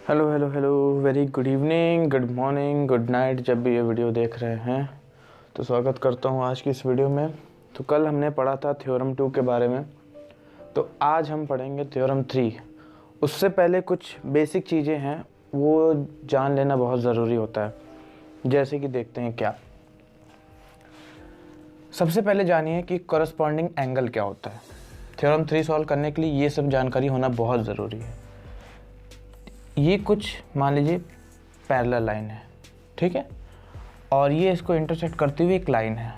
Hello hello hello, very good evening, good morning, good night. जब भी ये video देख रहे हैं तो स्वागत करता हूँ आज की इस वीडियो में। तो कल हमने पढ़ा था थ्योरम 2 के बारे में, तो आज हम पढ़ेंगे थ्योरम 3। उससे पहले कुछ बेसिक चीज़ें हैं वो जान लेना बहुत ज़रूरी होता है। जैसे कि देखते हैं क्या, सबसे पहले जानिए कि कॉरस्पॉन्डिंग एंगल क्या होता है। थ्योरम 3 सॉल्व करने के लिए ये सब जानकारी होना बहुत ज़रूरी है। ये कुछ मान लीजिए पैरेलल लाइन है, ठीक है, और ये इसको इंटरसेक्ट करती हुई एक लाइन है।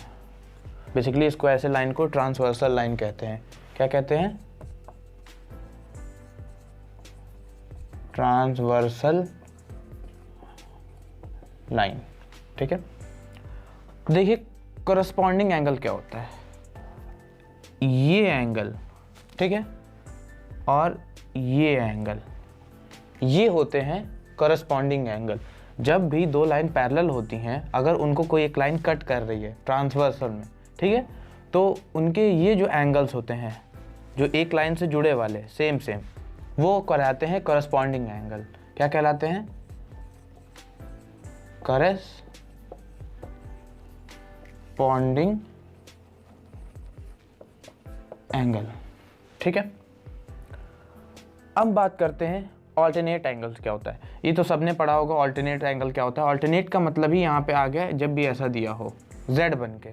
बेसिकली इसको ऐसे लाइन को ट्रांसवर्सल लाइन कहते हैं। क्या कहते हैं? ट्रांसवर्सल लाइन, ठीक है। देखिए कॉरस्पॉन्डिंग एंगल क्या होता है। ये एंगल, ठीक है, और ये एंगल, ये होते हैं कॉरस्पॉन्डिंग एंगल। जब भी दो लाइन पैरेलल होती हैं, अगर उनको कोई एक लाइन कट कर रही है ट्रांसवर्सल में, ठीक है, तो उनके ये जो एंगल्स होते हैं जो एक लाइन से जुड़े वाले सेम वो कहलाते हैं कॉरस्पॉन्डिंग एंगल। क्या कहलाते हैं? कॉरस्पॉन्डिंग एंगल, ठीक है। अब बात करते हैं ऑल्टरनेट एंगल्स क्या होता है। ये तो सबने पढ़ा होगा ऑल्टरनेट एंगल क्या होता है। ऑल्टरनेट का मतलब ही यहाँ पे आ गया, जब भी ऐसा दिया हो z बन के,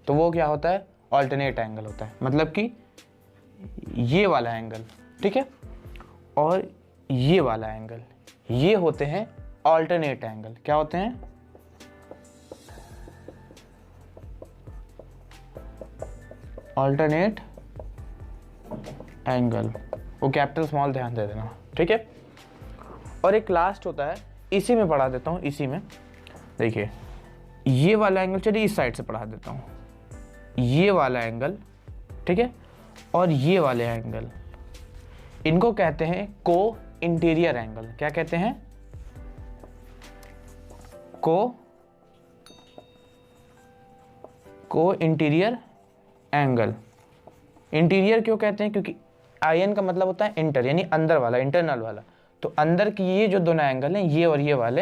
तो वो क्या होता है? ऑल्टरनेट एंगल होता है। मतलब कि ये वाला एंगल, ठीक है, और ये वाला एंगल, ये होते हैं ऑल्टरनेट एंगल। क्या होते हैं? Alternate angle. वो कैपिटल स्मॉल ध्यान दे देना, ठीक है। और एक लास्ट होता है, इसी में पढ़ा देता हूँ। इसी में देखिए ये वाला एंगल, चलिए इस साइड से पढ़ा देता हूँ। ये वाला एंगल, ठीक है, और ये वाले एंगल, इनको कहते हैं को इंटीरियर एंगल। क्या कहते हैं? को इंटीरियर एंगल। इंटीरियर क्यों कहते हैं? क्योंकि आयन का मतलब होता है इंटर, यानी अंदर वाला, इंटरनल वाला। तो अंदर की ये जो दोनों एंगल हैं, ये और ये वाले,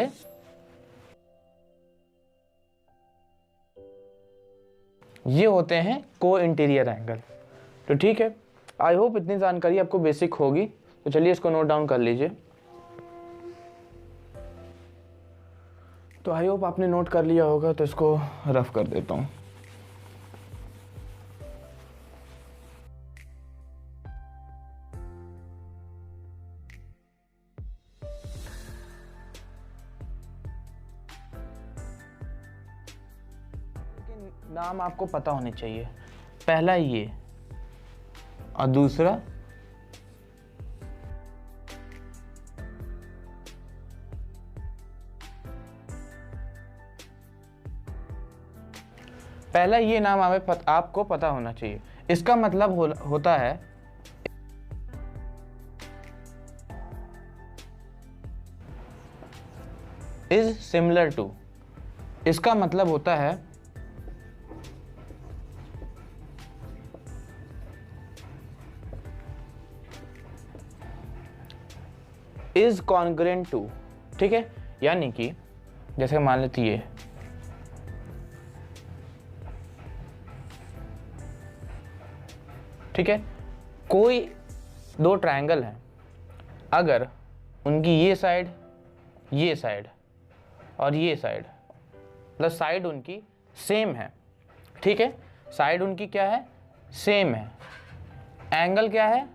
ये होते हैं को इंटीरियर एंगल। तो ठीक है, आई होप इतनी जानकारी आपको बेसिक होगी। तो चलिए इसको नोट डाउन कर लीजिए। तो आई होप आपने नोट कर लिया होगा, तो इसको रफ कर देता हूँ। नाम आपको पता होने चाहिए। पहला ये और दूसरा पहला ये नाम आपको पता होना चाहिए। इसका मतलब होता है इज सिमिलर टू। इसका मतलब होता है इज कॉन्ग्रुएंट टू, ठीक है। यानी कि जैसे मान लेते ये, ठीक है, कोई दो ट्रायंगल हैं, अगर उनकी ये साइड और ये साइड, मतलब साइड उनकी सेम है, ठीक है, साइड उनकी क्या है? सेम है। एंगल क्या है?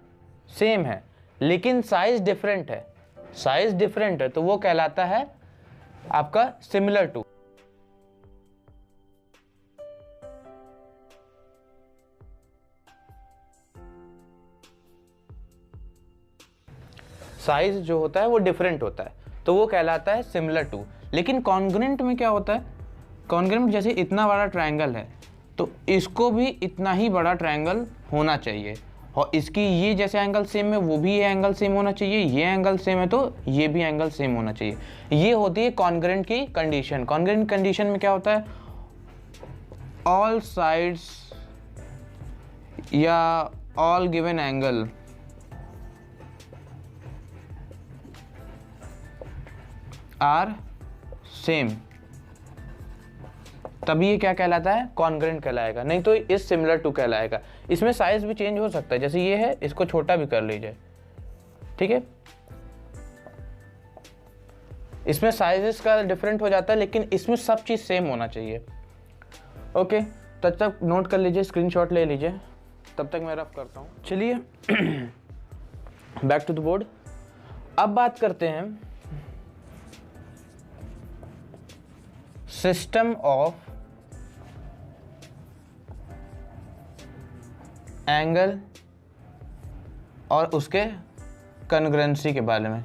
सेम है, लेकिन साइज डिफरेंट है। साइज डिफरेंट है तो वो कहलाता है आपका सिमिलर टू। साइज जो होता है वो डिफरेंट होता है, तो वो कहलाता है सिमिलर टू। लेकिन कॉन्ग्रुएंट में क्या होता है? कॉन्ग्रुएंट जैसे इतना बड़ा ट्रायंगल है तो इसको भी इतना ही बड़ा ट्रायंगल होना चाहिए, और इसकी ये जैसे एंगल सेम है, वो भी ये एंगल सेम होना चाहिए। ये एंगल सेम है तो ये भी एंगल सेम होना चाहिए। ये होती है कॉन्ग्रुएंट की कंडीशन। कॉन्ग्रुएंट कंडीशन में क्या होता है? ऑल साइड्स या all given angle are same, तभी ये क्या कहलाता है, कॉन्ग्रुएंट कहलाएगा, नहीं तो इज सिमिलर टू कहलाएगा। इसमें साइज भी चेंज हो सकता है, जैसे ये है, इसको छोटा भी कर लीजिए, ठीक है। इसमें साइजेस का डिफरेंट हो जाता है, लेकिन इसमें सब चीज़ सेम होना चाहिए। ओके, तब तक नोट कर लीजिए, स्क्रीनशॉट ले लीजिए, तब तक मैं रफ करता हूँ। चलिए बैक टू द बोर्ड। अब बात करते हैं सिस्टम ऑफ एंगल और उसके कॉन्ग्रुएंसी के बारे में,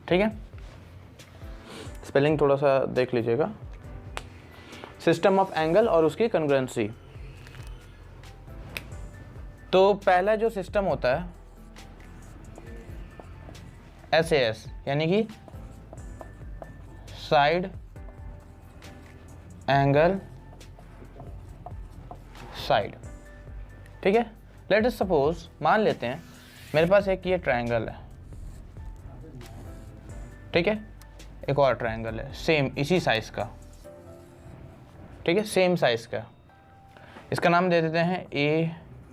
ठीक है। स्पेलिंग थोड़ा सा देख लीजिएगा। सिस्टम ऑफ एंगल और उसकी कॉन्ग्रुएंसी। तो पहला जो सिस्टम होता है SAS, यानी कि साइड एंगल साइड, ठीक है। लेट अस सपोज, मान लेते हैं मेरे पास एक ये ट्रायंगल है, ठीक है, एक और ट्रायंगल है सेम इसी साइज का, ठीक है, सेम साइज का। इसका नाम दे देते हैं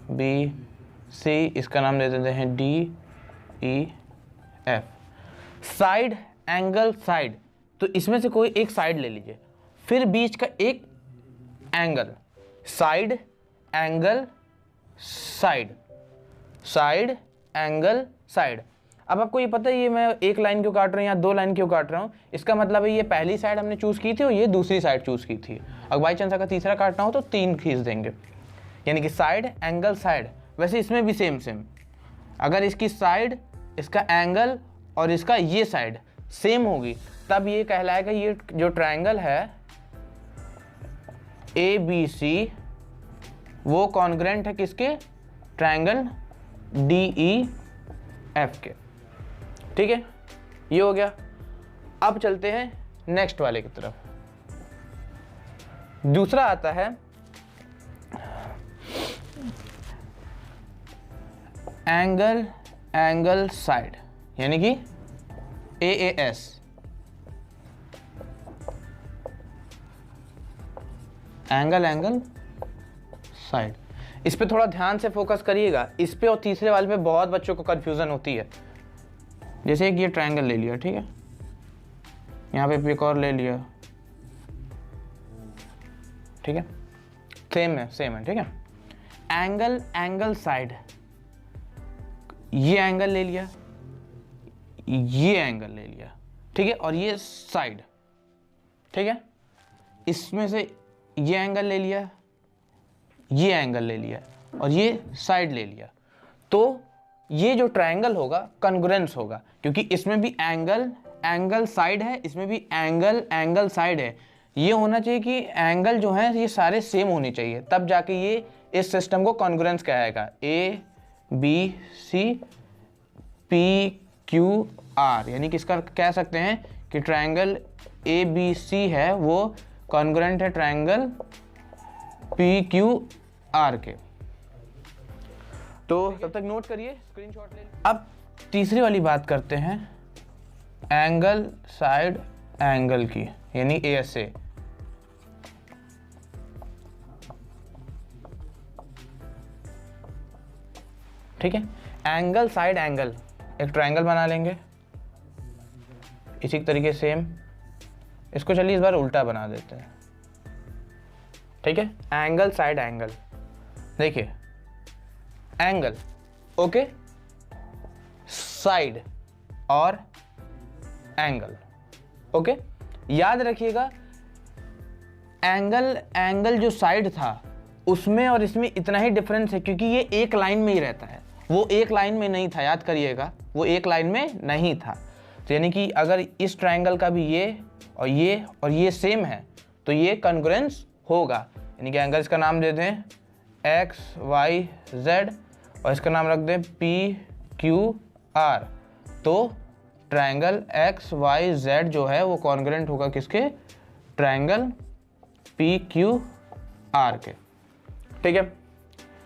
ABC, इसका नाम दे देते हैं DEF। साइड एंगल साइड, तो इसमें से कोई एक साइड ले लीजिए, फिर बीच का एक angle, side angle side, side angle side. अब आपको ये पता है ये मैं एक लाइन क्यों काट रहा हूँ या दो लाइन क्यों काट रहा हूँ, इसका मतलब है ये पहली साइड हमने चूज की थी और ये दूसरी साइड चूज की थी। अगर बाई चांस अगर तीसरा काटना हो तो 3 खींच देंगे, यानी कि साइड एंगल साइड। वैसे इसमें भी सेम सेम, अगर इसकी साइड, इसका एंगल और इसका ये साइड सेम होगी तब ये कहलाएगा ये जो ट्रायंगल है ABC वो कॉन्ग्रुएंट है किसके, ट्रायंगल DEF के, ठीक है। ये हो गया। अब चलते हैं नेक्स्ट वाले की तरफ। दूसरा आता है एंगल एंगल साइड, यानी कि AAS। एंगल एंगल साइड, इस पे थोड़ा ध्यान से फोकस करिएगा। इस पे और तीसरे वाले पे बहुत बच्चों को कंफ्यूजन होती है। जैसे एक ये ट्रायंगल ले लिया, ठीक है, यहाँ पे एक और ले लिया, ठीक है, सेम है, ठीक है। एंगल एंगल साइड, ये एंगल ले लिया, ये एंगल ले लिया, ठीक है, और ये साइड, ठीक है। इसमें से ये एंगल ले लिया, ये एंगल ले लिया और ये साइड ले लिया, तो ये जो ट्रायंगल होगा कॉन्ग्रुएंस होगा, क्योंकि इसमें भी एंगल एंगल साइड है, इसमें भी एंगल एंगल साइड है। ये होना चाहिए कि एंगल जो है ये सारे सेम होने चाहिए, तब जाके ये इस सिस्टम को कॉन्ग्रुएंस कहेगा। ABC PQR, यानी कि इसका कह सकते हैं कि ट्रायंगल ABC है वो कॉन्ग्रुएंट है ट्रायंगल PQR के। तो तब तक नोट करिए, स्क्रीनशॉट ले। अब तीसरी वाली बात करते हैं एंगल साइड एंगल की, यानी ASA। ठीक है, एंगल साइड एंगल, एक ट्रायंगल बना लेंगे इसी तरीके सेम। इसको चलिए इस बार उल्टा बना देते हैं, ठीक है। एंगल साइड एंगल, देखिए एंगल, ओके, साइड और एंगल, ओके। याद रखिएगा एंगल जो साइड था उसमें और इसमें इतना ही डिफरेंस है, क्योंकि ये एक लाइन में ही रहता है, वो एक लाइन में नहीं था, याद करिएगा, वो एक लाइन में नहीं था। तो यानी कि अगर इस ट्रायंगल का भी ये और ये सेम है तो ये कॉन्ग्रुएंस होगा। यानी कि एंगल इसका नाम दे दें XYZ और इसका नाम रख दें PQR, तो ट्रायंगल XYZ जो है वो कॉन्ग्रुएंट होगा किसके, ट्रायंगल PQR के, ठीक है।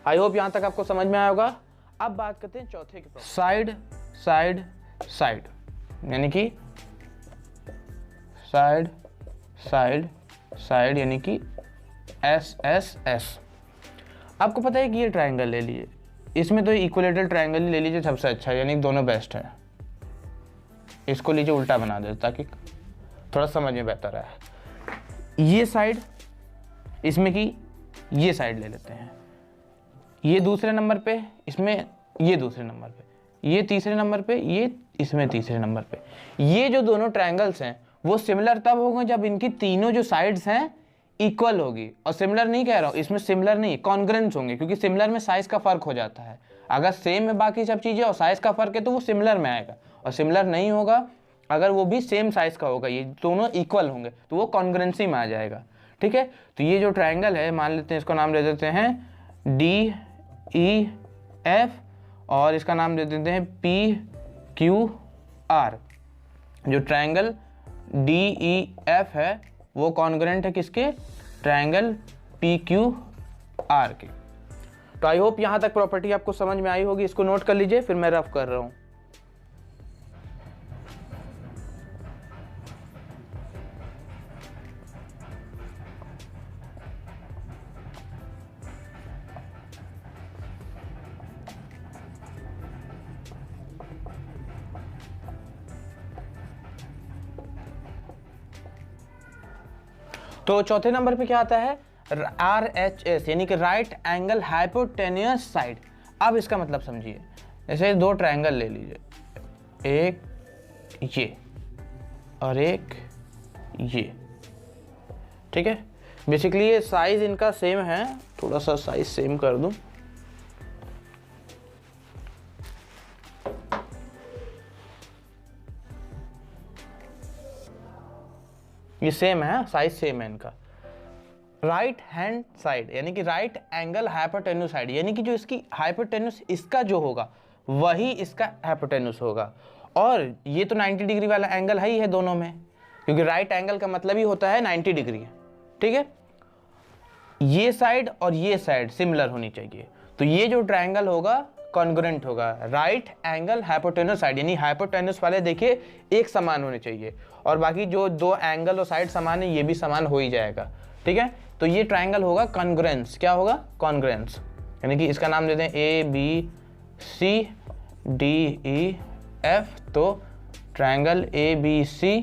आई होप यहाँ तक आपको समझ में आया होगा। अब बात करते हैं चौथे के, साइड साइड साइड, यानी कि साइड साइड साइड, यानी कि एस एस एस। आपको पता है कि ये ट्रायंगल ले लीजिए, इसमें तो इक्विलेटरल ट्रायंगल ले लीजिए सबसे अच्छा है, यानी दोनों बेस्ट है। इसको लीजिए उल्टा बना दे ताकि थोड़ा समझ में बेहतर है। ये साइड, इसमें कि ये साइड ले लेते हैं, ये दूसरे नंबर पे, इसमें ये दूसरे नंबर पे, ये तीसरे नंबर पे, ये इसमें तीसरे नंबर पे। ये जो दोनों ट्रायंगल्स हैं वो सिमिलर तब होंगे जब इनकी तीनों जो साइड्स हैं इक्वल होगी। और सिमिलर नहीं कह रहा हूँ, इसमें सिमिलर नहीं, कॉन्ग्रेंस होंगे, क्योंकि सिमिलर में साइज का फर्क हो जाता है। अगर सेम में बाकी सब चीजें और साइज का फर्क है तो वो सिमिलर में आएगा, और सिमिलर नहीं होगा अगर वो भी सेम साइज का होगा, ये दोनों इक्वल होंगे तो वो कॉन्ग्रेंसी में आ जाएगा। ठीक है, तो ये जो ट्रायंगल है, मान लेते हैं इसको नाम दे देते हैं डी ई एफ, और इसका नाम दे देते हैं पी क्यू आर। जो ट्रायंगल डी ई एफ है वो कॉन्ग्रेंट है किसके? ट्रायंगल पी क्यू आर के। तो आई होप यहां तक प्रॉपर्टी आपको समझ में आई होगी, इसको नोट कर लीजिए, फिर मैं रफ कर रहा हूं। तो चौथे नंबर पे क्या आता है? RHS, यानी कि राइट एंगल हाइपोटेन्यूस साइड। अब इसका मतलब समझिए, जैसे दो ट्रायंगल ले लीजिए, एक ये और एक ये। ठीक है, बेसिकली ये साइज इनका सेम है, थोड़ा सा साइज सेम कर दूं, ये सेम है, साइज सेम है इनका। राइट हैंड साइड, यानी कि राइट एंगल हाइपोटेन्यूस साइड, यानी कि जो इसकी हाइपोटेन्यूस इसका जो होगा वही इसका हाइपोटेन्यूस होगा। और ये तो 90 डिग्री वाला एंगल है ही है दोनों में, क्योंकि राइट एंगल का मतलब ही होता है 90 डिग्री। ठीक है, ये साइड और ये साइड सिमिलर होनी चाहिए, तो ये जो ट्रायंगल होगा कॉन्ग्रुएंट होगा। राइट एंगल हाइपोटेन्यूस साइड, यानी हाइपोटेन्यूस वाले देखिए एक समान होने चाहिए, और बाकी जो दो एंगल और साइड समान है ये भी समान हो ही जाएगा। ठीक है, तो ये ट्रायंगल होगा कॉन्ग्रुएंस। क्या होगा? कॉन्ग्रुएंस, यानी कि इसका नाम देते हैं ABC DE F। तो ट्रायंगल ABC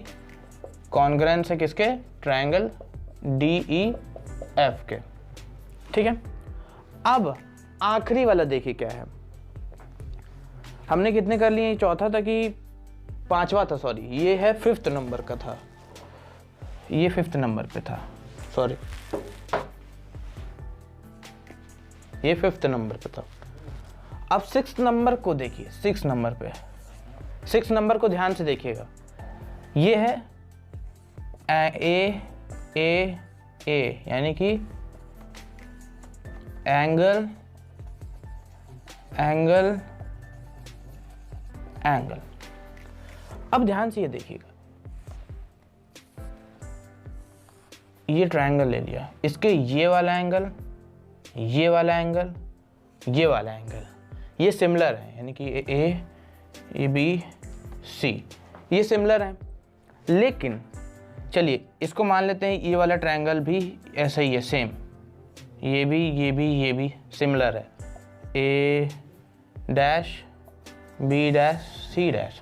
कॉन्ग्रुएंस है किसके? ट्रायंगल DEF के। ठीक है, अब आखिरी वाला देखिए क्या है। हमने कितने कर लिए? चौथा था कि पांचवा था, सॉरी, ये है 5th नंबर का था, ये 5th नंबर पे था, सॉरी, ये 5th नंबर पे था। अब 6th नंबर को देखिए, 6th नंबर पे, 6th नंबर को ध्यान से देखिएगा, ये है ए, यानी कि एंगल एंगल एंगल। अब ध्यान से ये देखिएगा, ये ट्रायंगल ले लिया, इसके ये वाला एंगल, ये वाला एंगल, ये वाला एंगल, ये सिमिलर है, यानी कि ए बी सी ये सिमिलर है। लेकिन चलिए इसको मान लेते हैं ये वाला ट्रायंगल भी ऐसा ही है, सेम, ये भी सिमिलर है, A dash B dash C dash.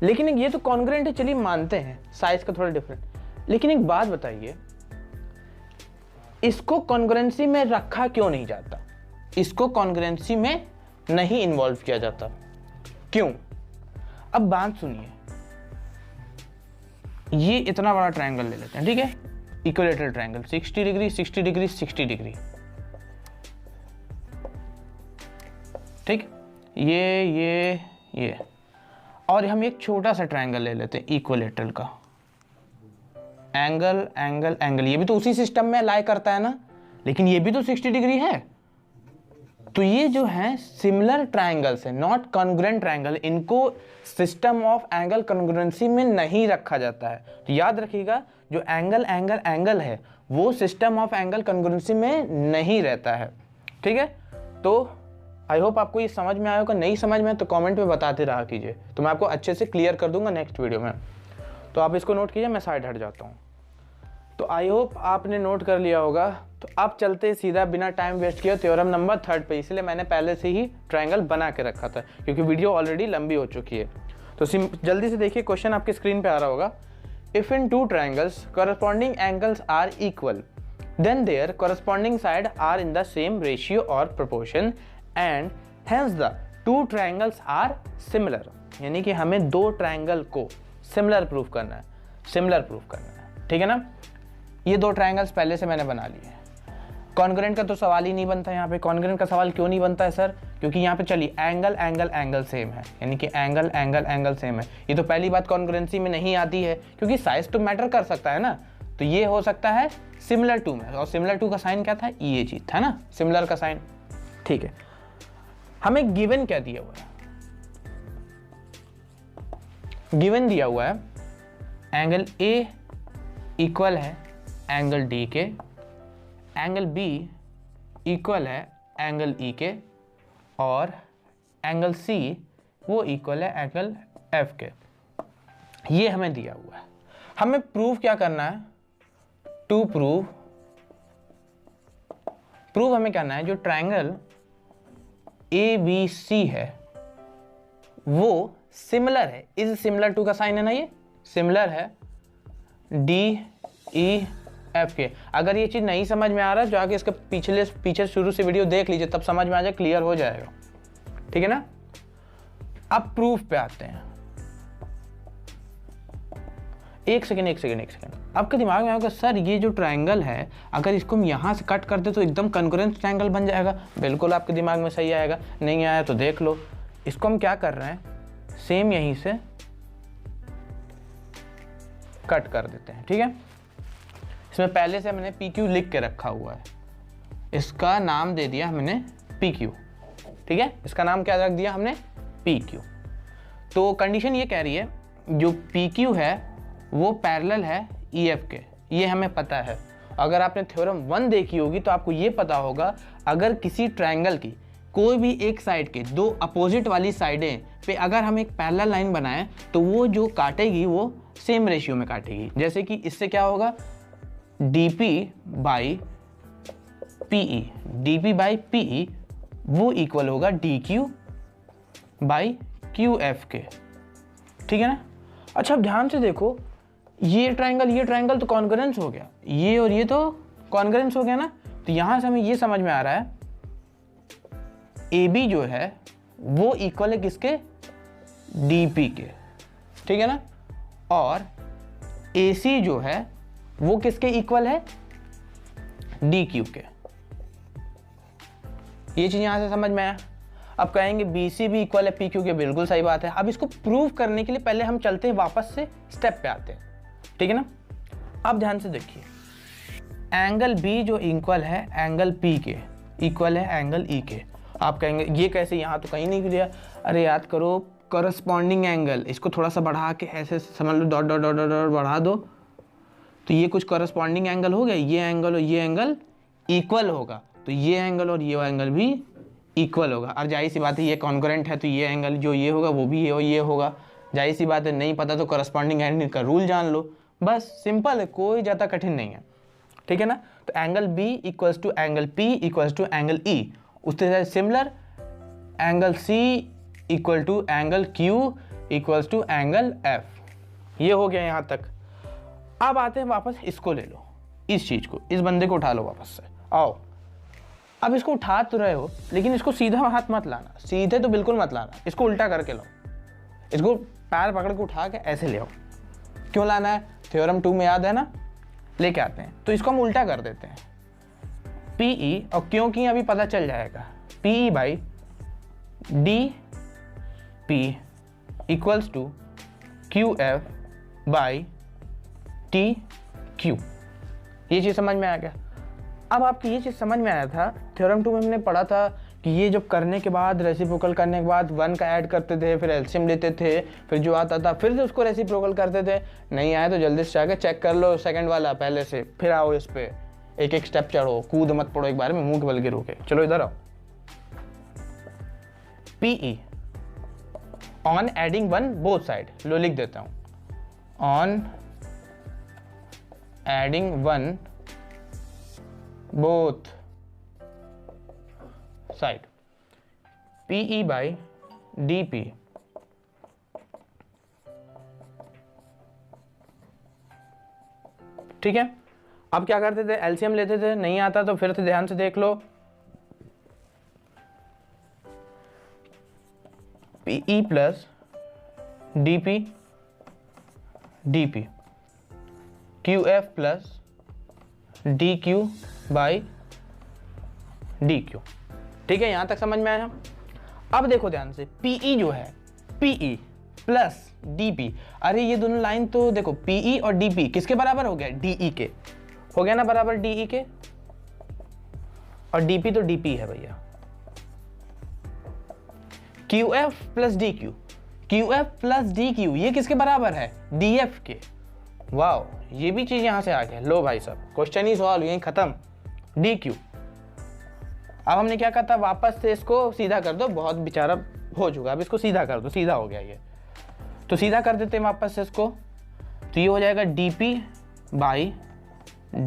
लेकिन ये तो कॉन्ग्रुएंट है, चलिए मानते हैं, साइज का थोड़ा डिफरेंट। लेकिन एक बात बताइए, इसको कॉन्ग्रुएंसी में रखा क्यों नहीं जाता? इसको कॉन्ग्रुएंसी में नहीं इन्वॉल्व किया जाता, क्यों? अब बात सुनिए, ये इतना बड़ा ट्रायंगल ले लेते हैं, ठीक है, equilateral triangle, 60 degree 60 degree 60 degree, ठीक, ये और हम एक छोटा सा ट्रायंगल ले लेते हैं इक्विलेटरल का, एंगल एंगल एंगल, ये भी तो उसी सिस्टम में लाई करता है ना, लेकिन ये भी तो 60 डिग्री है। तो ये जो है सिमिलर ट्रायंगल्स है, नॉट कॉन्ग्रुएंट ट्रायंगल, इनको सिस्टम ऑफ एंगल कॉन्ग्रुएंसी में नहीं रखा जाता है। तो याद रखिएगा, जो एंगल एंगल एंगल है वो सिस्टम ऑफ एंगल कॉन्ग्रुएंसी में नहीं रहता है। ठीक है, तो आई होप आपको ये समझ में आया होगा, नहीं समझ में तो कमेंट में बताते रहा कीजिए, तो मैं आपको अच्छे से क्लियर कर दूंगा नेक्स्ट वीडियो में। तो आप इसको नोट कीजिए, मैं साइड हट जाता हूँ। तो आई होप आपने नोट कर लिया होगा। तो अब चलते सीधा बिना टाइम वेस्ट किया थ्योरम नंबर 3 पे, इसलिए मैंने पहले से ही ट्रायंगल बना के रखा था क्योंकि वीडियो ऑलरेडी लंबी हो चुकी है। तो जल्दी से देखिए, क्वेश्चन आपके स्क्रीन पे आ रहा होगा। If in 2 triangles corresponding angles are equal, then their corresponding side are in the same ratio or proportion and hence the 2 triangles are similar। यानी कि हमें 2 ट्रायंगल को सिमिलर प्रूफ करना है, सिमिलर प्रूफ करना है, ठीक है ना। ये 2 ट्रायंगल्स पहले से मैंने बना लिए हैं। कॉन्ग्रुएंट का तो सवाल ही नहीं बनता यहाँ पे। कॉन्ग्रुएंट का सवाल क्यों नहीं बनता है सर? क्योंकि यहाँ पे चलिए एंगल एंगल एंगल सेम है, यानी कि एंगल एंगल एंगल सेम है। ये तो पहली बात कॉन्ग्रुएंसी में नहीं आती है क्योंकि साइज तो मैटर कर सकता है ना। तो ये हो सकता है सिमिलर टू में, और सिमिलर टू का साइन क्या था? ये चीज था ना, सिमिलर का साइन। ठीक है, हमें गिवन क्या दिया हुआ है? गिवन दिया हुआ है एंगल ए इक्वल है एंगल डी के, एंगल बी इक्वल है एंगल ई के, और एंगल सी वो इक्वल है एंगल एफ के। ये हमें दिया हुआ है। हमें प्रूव क्या करना है? टू प्रूव हमें करना है जो ट्रायंगल ए बी सी है वो सिमिलर है, इज सिमिलर टू का साइन है ना, ये सिमिलर है डी ई एफ के। अगर ये चीज नहीं समझ में आ रहा है, जाके इसका पीछे शुरू से वीडियो देख लीजिए, तब समझ में आ जाए, क्लियर हो जाएगा, ठीक है ना। अब प्रूफ पे आते हैं। एक सेकेंड। आपके दिमाग में आएगा सर ये जो ट्रायंगल है अगर इसको हम यहां से कट कर दे तो एकदम कॉन्ग्रुएंट ट्रायंगल बन जाएगा। बिल्कुल आपके दिमाग में सही आएगा, नहीं आया तो देख लो। इसको हम क्या कर रहे हैं, सेम यहीं से कट कर देते हैं, ठीक है। इसमें पहले से मैंने PQ लिख के रखा हुआ है, इसका नाम दे दिया हमने PQ, ठीक है। इसका नाम क्या रख दिया हमने? PQ। तो कंडीशन ये कह रही है जो PQ है वो पैरेलल है EF के, ये हमें पता है। अगर आपने थ्योरम 1 देखी होगी तो आपको ये पता होगा अगर किसी ट्रायंगल की कोई भी एक साइड के 2 अपोजिट वाली साइडें पे अगर हम एक पैरेलल लाइन बनाएं तो वो जो काटेगी वो सेम रेशियो में काटेगी। जैसे कि इससे क्या होगा, DP बाई PE वो इक्वल होगा DQ बाई QF के, ठीक है ना। अच्छा अब ध्यान से देखो, ये ट्रायंगल तो कॉन्ग्रुएंस हो गया, ये और ये तो कॉन्ग्रुएंस हो गया ना। तो यहां से हमें ये समझ में आ रहा है AB जो है वो इक्वल है किसके? DP के, ठीक है ना। और AC जो है वो किसके इक्वल है? DQ के। ये चीज यहां से समझ में आया। अब कहेंगे BC भी इक्वल है PQ के, बिल्कुल सही बात है। अब इसको प्रूव करने के लिए पहले हम चलते हैं वापस से स्टेप पे आते हैं, ठीक है ना। अब ध्यान से देखिए, एंगल B जो इक्वल है एंगल P के इक्वल है एंगल E के। आप कहेंगे ये कैसे, यहाँ तो कहीं नहीं दिया। अरे याद करो, करस्पॉन्डिंग एंगल, इसको थोड़ा सा बढ़ा के ऐसे समझ लो, डॉट डॉट डॉट डॉट बढ़ा दो तो ये कुछ करस्पॉन्डिंग एंगल हो गया। ये एंगल और ये एंगल इक्वल होगा तो ये एंगल और ये एंगल भी इक्वल होगा। और जाहिर सी बात है ये कॉन्ग्रुएंट है तो ये एंगल जो ये होगा वो भी ये होगा। जाहिर सी बात है, नहीं पता तो करस्पॉन्डिंग एंगल का रूल जान लो, बस सिंपल है, कोई ज़्यादा कठिन नहीं है, ठीक है ना। तो angle B equals to angle P equals to angle E, उससे similar angle C equal to angle Q equals to angle F। ये हो गया यहाँ तक। अब आते हैं वापस, इसको ले लो, इस चीज को, इस बंदे को उठा लो वापस से, आओ। अब इसको उठा तो रहे हो लेकिन इसको सीधा हाथ मत लाना, सीधे तो बिल्कुल मत लाना, इसको उल्टा करके लो। इसको पैर पकड़ के उठा के ऐसे ले आओ। क्यों लाना है? थ्योरम 2 में याद है ना, लेके आते हैं। तो इसको हम उल्टा कर देते हैं, PE, और क्योंकि अभी पता चल जाएगा, PE by DP equals to QF by TQ। ये चीज समझ में आ गया। अब आपकी ये चीज समझ में आया था, थ्योरम 2 में हमने पढ़ा था कि ये जब करने के बाद, रेसिप्रोकल करने के बाद 1 का ऐड करते थे, फिर एलसीएम लेते थे, फिर जो आता था फिर से उसको रेसिप्रोकल करते थे। नहीं आया तो जल्दी से जाकर चेक कर लो सेकंड वाला पहले से, फिर आओ इस पे, एक एक स्टेप चढ़ो, कूद मत पड़ो एक बार में, मुंह के बल गिरो के। चलो इधर आओ, PE on adding 1 both side, लो लिख देता हूं, on adding 1 both side, PE by DP ठीक है। अब क्या करते थे, एलसीएम लेते थे, नहीं आता तो फिर से ध्यान से देख लो, PE plus DP DP, QF plus DQ by DQ। ठीक है, यहां तक समझ में आया। अब देखो ध्यान से, PE जो है, PE प्लस DP, अरे ये दोनों लाइन तो देखो PE और DP किसके बराबर हो गया, DE के, हो गया ना बराबर DE के, और DP तो DP है भैया। QF plus DQ, QF plus DQ ये किसके बराबर है, DF के। वाओ, ये भी चीज यहां से आ गया। लो भाई साहब, क्वेश्चन ही सॉल्व, यहीं खत्म, DQ। अब हमने क्या कहा था, वापस से इसको सीधा कर दो, बहुत बेचारा हो चुका, अब इसको सीधा कर दो, सीधा हो गया ये, तो सीधा कर देते हैं वापस से इसको, तो ये हो जाएगा DP by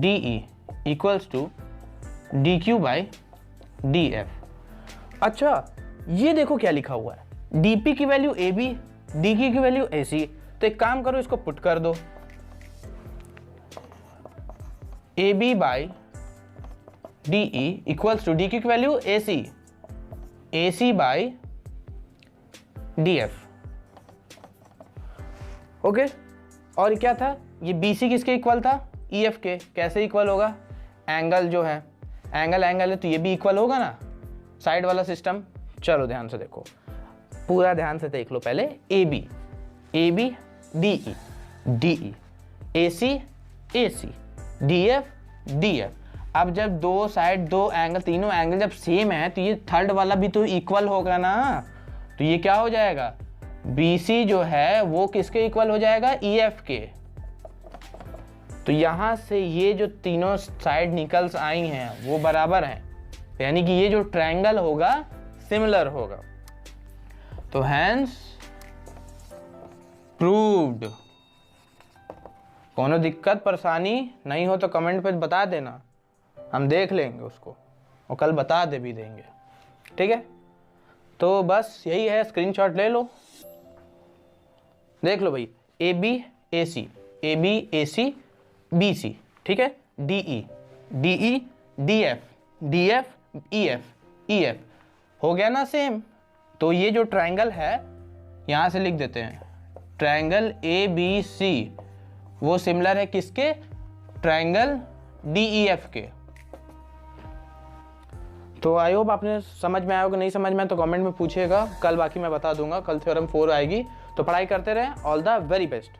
DE equals to DQ by DF। अच्छा, ये देखो क्या लिखा हुआ है, DP की वैल्यू AB, DQ की वैल्यू AC, तो एक काम करो, इसको पुट कर दो, AB by DE equals to DQ की value AC, AC by DF। Okay, और क्या था, ये BC किसके इक्वल था, EF के। कैसे इक्वल होगा, एंगल जो है, एंगल है तो ये भी इक्वल होगा ना, साइड वाला सिस्टम। चलो ध्यान से देखो, पूरा ध्यान से देख लो पहले, AB DE DE, AC AC, DF। अब जब दो साइड, दो एंगल, तीनों एंगल जब सेम है तो ये थर्ड वाला भी तो इक्वल होगा ना, तो ये क्या हो जाएगा, BC जो है वो किसके इक्वल हो जाएगा, EF के। तो यहां से ये जो तीनों साइड निकल्स आई हैं वो बराबर हैं, यानी कि ये जो ट्रायंगल होगा सिमिलर होगा, तो हैंस प्रूव्ड। कोनो दिक्कत परेशानी नहीं हो तो कमेंट पे बता देना, हम देख लेंगे उसको, और कल बता दे भी देंगे। ठीक है, तो बस यही है, स्क्रीनशॉट ले लो, देख लो भाई, AB AC BC, ठीक है, DE DF EF हो गया ना सेम। तो ये जो ट्रायंगल है, यहां से लिख देते हैं, ट्रायंगल ABC वो सिमिलर है किसके, ट्रायंगल DEF के। तो आई होप आपने समझ में आया होगा, नहीं समझ में आया तो कमेंट में पूछिएगा, कल बाकी मैं बता दूंगा, कल थ्योरम 4 आएगी। तो पढ़ाई करते रहें, ऑल द वेरी बेस्ट।